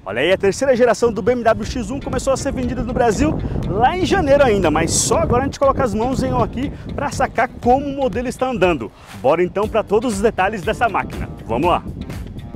Olha aí, a terceira geração do BMW X1 começou a ser vendida no Brasil lá em janeiro ainda, mas só agora a gente coloca as mãos em um aqui para sacar como o modelo está andando. Bora então para todos os detalhes dessa máquina. Vamos lá!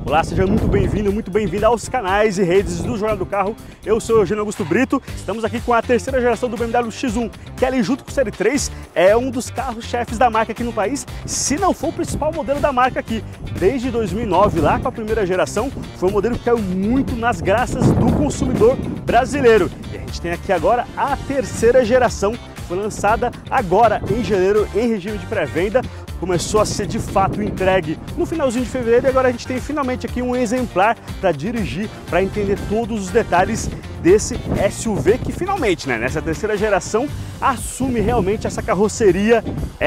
Olá, seja muito bem-vindo, muito bem-vinda aos canais e redes do Jornal do Carro. Eu sou o Eugênio Augusto Brito, estamos aqui com a terceira geração do BMW X1, que ali junto com o Série 3 é um dos carros-chefes da marca aqui no país, se não for o principal modelo da marca aqui. Desde 2009, lá com a primeira geração, foi um modelo que caiu muito nas graças do consumidor brasileiro. E a gente tem aqui agora a terceira geração, foi lançada agora em janeiro em regime de pré-venda. Começou a ser de fato entregue no finalzinho de fevereiro e agora a gente tem finalmente aqui um exemplar para dirigir, para entender todos os detalhes desse SUV que finalmente, nessa terceira geração, assume realmente essa carroceria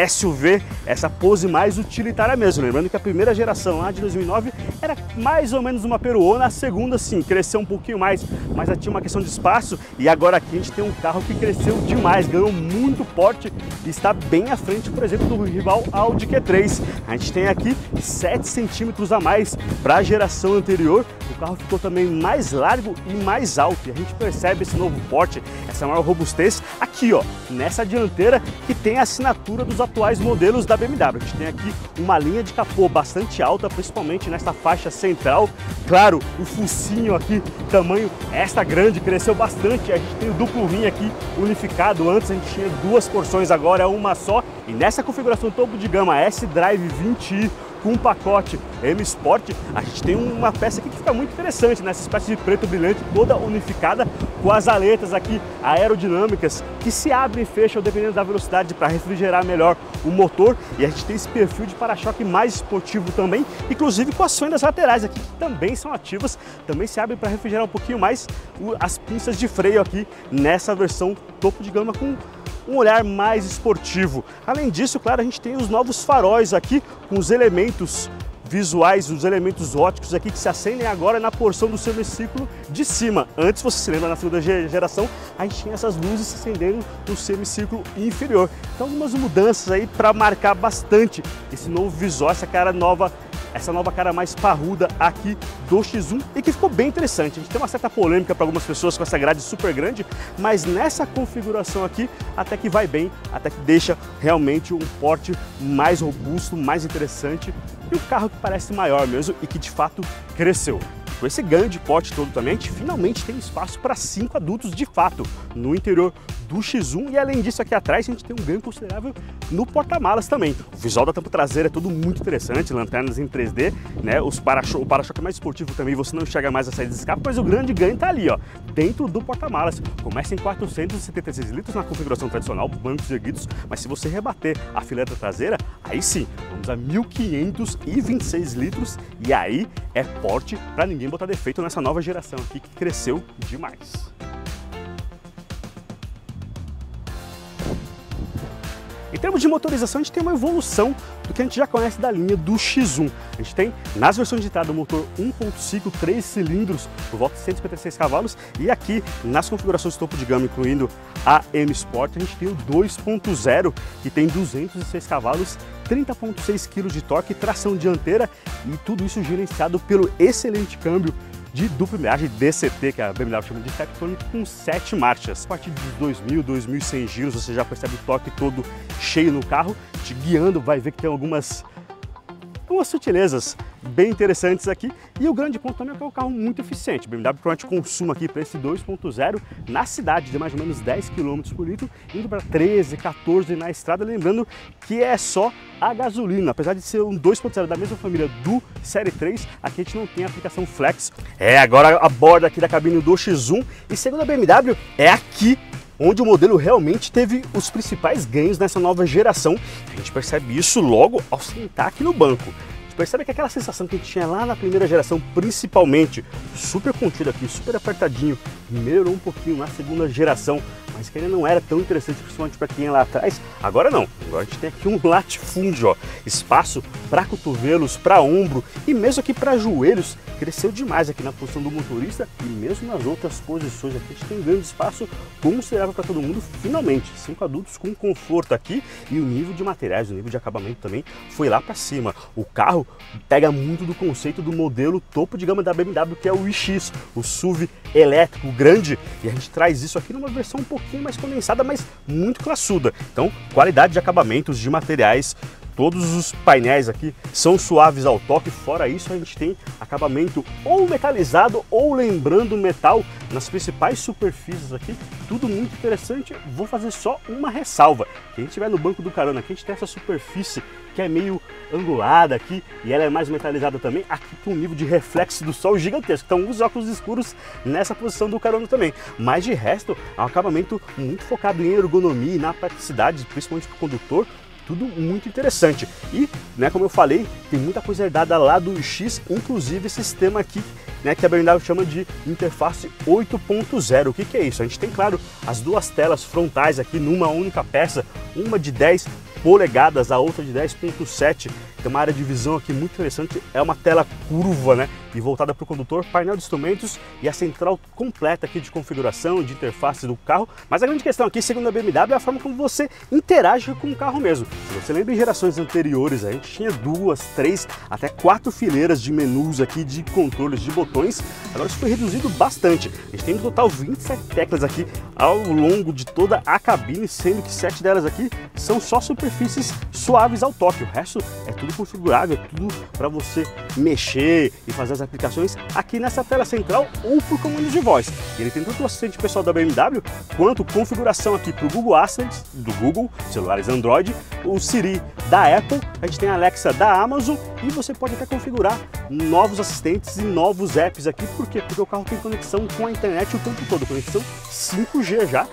SUV, essa pose mais utilitária mesmo. Lembrando que a primeira geração lá de 2009 era mais ou menos uma peruona, a segunda sim, cresceu um pouquinho mais, mas tinha uma questão de espaço e agora aqui a gente tem um carro que cresceu demais, ganhou muito porte e está bem à frente, por exemplo, do rival Audi Q3. A gente tem aqui 7 centímetros a mais para a geração anterior, o carro ficou também mais largo e mais alto e a gente percebe esse novo porte, essa maior robustez aqui, ó, nessa dianteira que tem a assinatura dos atuais modelos da BMW. A gente tem aqui uma linha de capô bastante alta, principalmente nesta faixa central. Claro, o focinho aqui, tamanho extra grande, cresceu bastante. A gente tem o duplo rim aqui unificado. Antes a gente tinha duas porções, agora é uma só. E nessa configuração topo de gama S-Drive 20i, com um pacote M Sport, a gente tem uma peça aqui que fica muito interessante, nessa espécie de preto brilhante, toda unificada, com as aletas aqui aerodinâmicas que se abrem e fecham dependendo da velocidade para refrigerar melhor o motor. E a gente tem esse perfil de para-choque mais esportivo também, inclusive com as fendas laterais aqui que também são ativas, também se abrem para refrigerar um pouquinho mais as pinças de freio aqui nessa versão topo de gama com um olhar mais esportivo. Além disso, claro, a gente tem os novos faróis aqui com os elementos visuais, os elementos óticos aqui que se acendem agora na porção do semiciclo de cima. Antes, você se lembra, na segunda geração, a gente tinha essas luzes se acendendo no semiciclo inferior. Então, algumas mudanças aí para marcar bastante esse novo visual, essa nova cara mais parruda aqui do X1 e que ficou bem interessante. A gente tem uma certa polêmica para algumas pessoas com essa grade super grande, mas nessa configuração aqui até que vai bem, até que deixa realmente um porte mais robusto, mais interessante e um carro que parece maior mesmo e que de fato cresceu. Com esse grande porte todo também, a gente finalmente tem espaço para 5 adultos de fato no interior do X1 e além disso aqui atrás a gente tem um ganho considerável no porta-malas também. O visual da tampa traseira é tudo muito interessante, lanternas em 3D, o para-choque é mais esportivo também, você não enxerga mais a saída de escape, mas o grande ganho está ali, ó, dentro do porta-malas. Começa em 476 litros na configuração tradicional, bancos erguidos, mas se você rebater a fileira traseira, aí sim, vamos a 1.526 litros e aí é porte para ninguém botar defeito nessa nova geração aqui que cresceu demais. Em termos de motorização, a gente tem uma evolução do que a gente já conhece da linha do X1. A gente tem, nas versões de entrada, o motor 1.5, 3 cilindros, por volta de 156 cavalos, e aqui, nas configurações de topo de gama, incluindo a M Sport, a gente tem o 2.0, que tem 206 cavalos, 30.6 kg de torque, tração dianteira, e tudo isso gerenciado pelo excelente câmbio de dupla embreagem DCT, que a BMW chama de Steptronic, com 7 marchas. A partir dos 2.000, 2.100 giros, você já percebe o torque todo cheio no carro, te guiando, vai ver que tem algumas sutilezas bem interessantes aqui. E o grande ponto também é que é um carro muito eficiente. O BMW provavelmente consuma aqui para esse 2.0 na cidade de mais ou menos 10 km por litro, indo para 13, 14 na estrada, lembrando que é só a gasolina. Apesar de ser um 2.0 da mesma família do Série 3, aqui a gente não tem a aplicação Flex. Agora a borda aqui da cabine do X1 e segundo a BMW, é aqui onde o modelo realmente teve os principais ganhos nessa nova geração. A gente percebe isso logo ao sentar aqui no banco. Percebe que aquela sensação que a gente tinha lá na primeira geração, principalmente super contido aqui, super apertadinho, melhorou um pouquinho na segunda geração, mas que ainda não era tão interessante, principalmente para quem é lá atrás. Agora não, agora a gente tem aqui um latifúndio, ó, espaço para cotovelos, para ombro e mesmo aqui para joelhos. Cresceu demais aqui na posição do motorista e mesmo nas outras posições aqui a gente tem um grande espaço considerável para todo mundo, finalmente. 5 adultos com conforto aqui e o nível de materiais, o nível de acabamento também foi lá para cima. O carro pega muito do conceito do modelo topo de gama da BMW, que é o iX, o SUV elétrico grande, e a gente traz isso aqui numa versão um pouquinho mais condensada, mas muito classuda. Então, qualidade de acabamentos, de materiais, todos os painéis aqui são suaves ao toque. Fora isso, a gente tem acabamento ou metalizado ou lembrando metal nas principais superfícies aqui. Tudo muito interessante. Vou fazer só uma ressalva. Quem estiver no banco do carona, aqui a gente tem essa superfície que é meio angulada aqui e ela é mais metalizada também. Aqui tem um nível de reflexo do sol gigantesco. Então use óculos escuros nessa posição do carona também. Mas de resto, é um acabamento muito focado em ergonomia e na praticidade, principalmente para o condutor. Tudo muito interessante. E, né, como eu falei, tem muita coisa herdada lá do iX, inclusive esse sistema aqui, né, que a BMW chama de interface 8.0. O que é isso? A gente tem, claro, as duas telas frontais aqui numa única peça, uma de 10 polegadas, a outra de 10.7. Tem uma área de visão aqui muito interessante, é uma tela curva, né, e voltada para o condutor, painel de instrumentos e a central completa aqui de configuração, de interface do carro. Mas a grande questão aqui, segundo a BMW, é a forma como você interage com o carro mesmo. Se você lembra em gerações anteriores, a gente tinha 2, 3, até 4 fileiras de menus aqui, de controles, de botões. Agora isso foi reduzido bastante. A gente tem no total 27 teclas aqui ao longo de toda a cabine, sendo que 7 delas aqui são só superfícies suaves ao toque. O resto é tudo configurável, é tudo para você mexer e fazer as aplicações aqui nessa tela central ou por comando de voz. Ele tem tanto o assistente pessoal da BMW quanto configuração aqui para o Google Assistant do Google, celulares Android, o Siri da Apple, a gente tem a Alexa da Amazon e você pode até configurar novos assistentes e novos apps aqui. Por quê? Porque o carro tem conexão com a internet o tempo todo, conexão 5G já,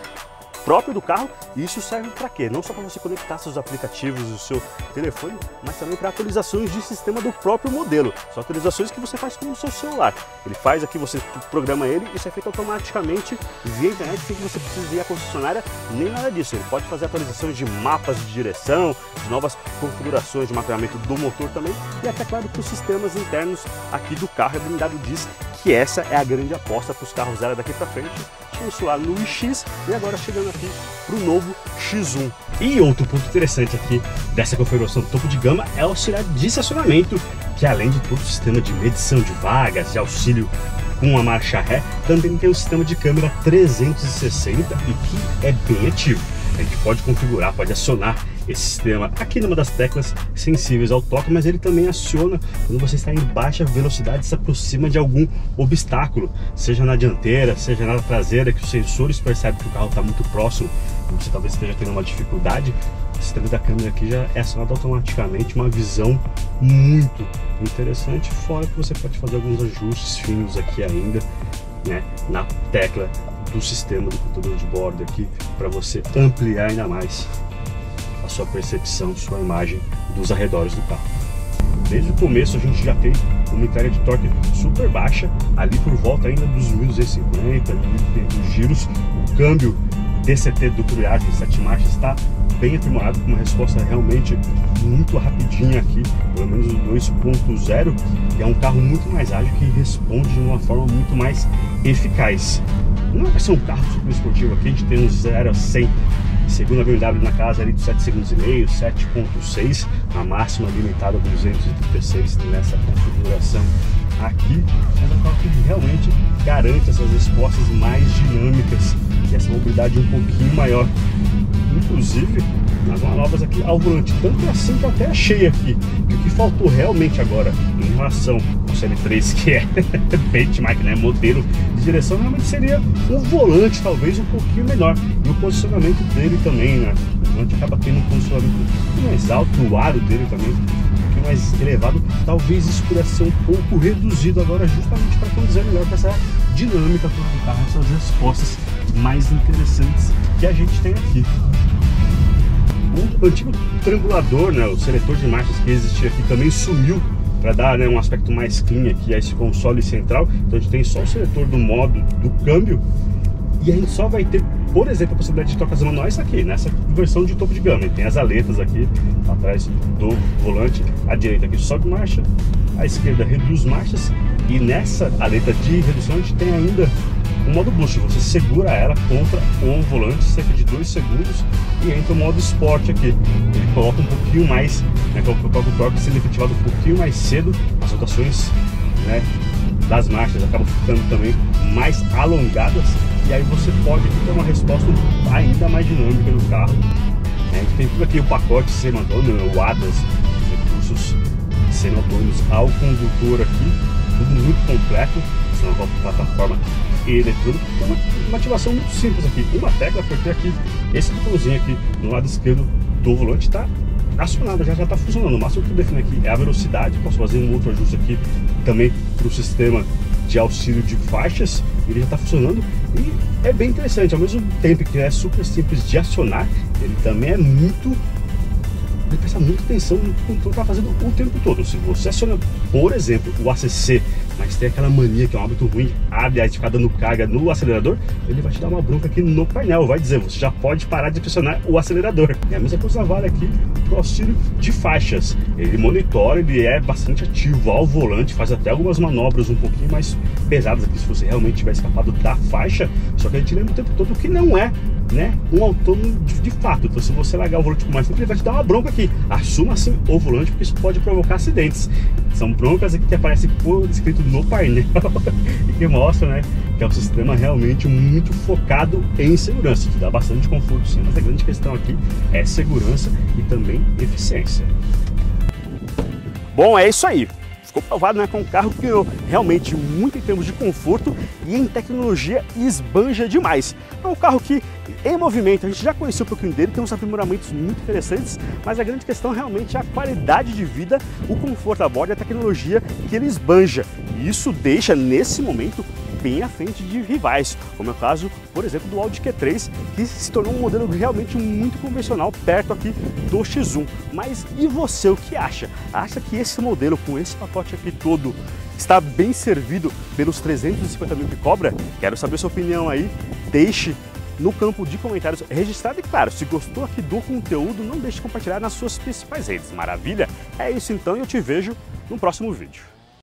próprio do carro. E isso serve para quê? Não só para você conectar seus aplicativos do seu telefone, mas também para atualizações de sistema do próprio modelo. São atualizações que você faz com o seu celular. Ele faz aqui, você programa ele e isso é feito automaticamente via internet, sem que você precise ir à concessionária, nem nada disso. Ele pode fazer atualizações de mapas de direção, de novas configurações de mapeamento do motor também e até, claro, para os sistemas internos aqui do carro. A BMW diz que essa é a grande aposta para os carros dela daqui para frente. Tinha isso lá no iX e agora chegando aqui para o novo X1. E outro ponto interessante aqui dessa configuração do topo de gama é o auxiliar de estacionamento, que além de todo o sistema de medição de vagas, de auxílio com a marcha ré, também tem um sistema de câmera 360 e que é bem ativo. A gente pode configurar, pode acionar esse sistema aqui numa das teclas sensíveis ao toque, mas ele também aciona quando você está em baixa velocidade e se aproxima de algum obstáculo, seja na dianteira, seja na traseira, que os sensores percebem que o carro está muito próximo e você talvez esteja tendo uma dificuldade. O sistema da câmera aqui já é acionado automaticamente, uma visão muito interessante, fora que você pode fazer alguns ajustes finos aqui ainda, né, na tecla do sistema do computador de bordo aqui, para você ampliar ainda mais a sua percepção, sua imagem dos arredores do carro. Desde o começo a gente já tem uma entrega de torque super baixa, ali por volta ainda dos 1.250, 1.500 giros. O câmbio DCT duplo embreagem 7 marchas está bem aprimorado, com uma resposta realmente muito rapidinha aqui, pelo menos o 2.0, e é um carro muito mais ágil que responde de uma forma muito mais eficaz. Não vai ser um carro super esportivo aqui, a gente tem um 0 a 100, segundo a BMW na casa ali de 7 segundos e meio, 7.6, a máxima limitada a 236 nessa configuração aqui. É um carro que realmente garante essas respostas mais dinâmicas e essa mobilidade um pouquinho maior. Inclusive, nas manobras aqui ao volante, tanto assim que eu até achei aqui que o que faltou realmente agora em relação ao CL3, que é benchmark, né, modelo de direção, realmente seria um volante talvez um pouquinho menor, e o posicionamento dele também, né? O volante acaba tendo um posicionamento um pouquinho mais alto, o aro dele também um pouquinho mais elevado, talvez isso pudesse ser um pouco reduzido agora, justamente para conduzir melhor com essa dinâmica do carro, essas respostas mais interessantes que a gente tem aqui. O antigo triangulador, né, o seletor de marchas que existia aqui, também sumiu para dar, né, um aspecto mais clean aqui a esse console central. Então a gente tem só o seletor do modo do câmbio E a gente só vai ter, por exemplo, a possibilidade de trocas manuais aqui, nessa versão de topo de gama. Tem as aletas aqui, atrás do volante, à direita aqui sobe marcha, à esquerda reduz marchas, e nessa aleta de redução a gente tem ainda o modo boost. Você segura ela contra o volante cerca de 2 segundos e entra o modo Sport aqui. Ele coloca um pouquinho mais, né, coloca o torque sendo efetivado um pouquinho mais cedo, as rotações, né, das marchas acabam ficando também mais alongadas, e aí você pode ter uma resposta ainda mais dinâmica do carro. A gente tem tudo aqui, o pacote semi-autônomo, o ADAS, recursos semi-autônomos ao condutor aqui, tudo muito completo. Essa nova plataforma eletrônica tem uma ativação muito simples aqui. Uma tecla, apertei aqui, esse botãozinho aqui no lado esquerdo do volante está acionado, já está funcionando. O máximo que eu defino aqui é a velocidade. Posso fazer um outro ajuste aqui também para o sistema de auxílio de faixas, ele já está funcionando e é bem interessante. Ao mesmo tempo que é super simples de acionar, ele também é muito... ele presta muita atenção no que o está fazendo o tempo todo. Se você aciona, por exemplo, o ACC, mas tem aquela mania que é um hábito ruim, abre aí, ficar dando carga no acelerador, ele vai te dar uma bronca aqui no painel, vai dizer, você já pode parar de pressionar o acelerador. E a mesma coisa vale aqui para o auxílio de faixas. Ele monitora, ele é bastante ativo ao volante, faz até algumas manobras um pouquinho mais pesadas aqui, se você realmente tiver escapado da faixa, só que a gente lembra o tempo todo que não é, né, um autônomo de fato. Então se você largar o volante com mais tempo, ele vai te dar uma bronca aqui. Assuma assim o volante, porque isso pode provocar acidentes. São broncas aqui que aparecem por escrito no painel e que mostram, né, que é um sistema realmente muito focado em segurança. Te dá bastante conforto sim, mas a grande questão aqui é segurança e também eficiência. Bom, é isso aí. Ficou provado, né, com um carro que ganhou realmente muito em termos de conforto e em tecnologia esbanja demais. É um carro que em movimento a gente já conheceu um pouquinho dele, tem uns aprimoramentos muito interessantes, mas a grande questão realmente é a qualidade de vida, o conforto a bordo e a tecnologia que ele esbanja. E isso deixa nesse momento bem à frente de rivais, como é o caso, por exemplo, do Audi Q3, que se tornou um modelo realmente muito convencional perto aqui do X1. Mas e você, o que acha? Acha que esse modelo, com esse pacote aqui todo, está bem servido pelos 350 mil que cobra? Quero saber sua opinião aí, deixe no campo de comentários registrado e, claro, se gostou aqui do conteúdo, não deixe de compartilhar nas suas principais redes. Maravilha? É isso então e eu te vejo no próximo vídeo.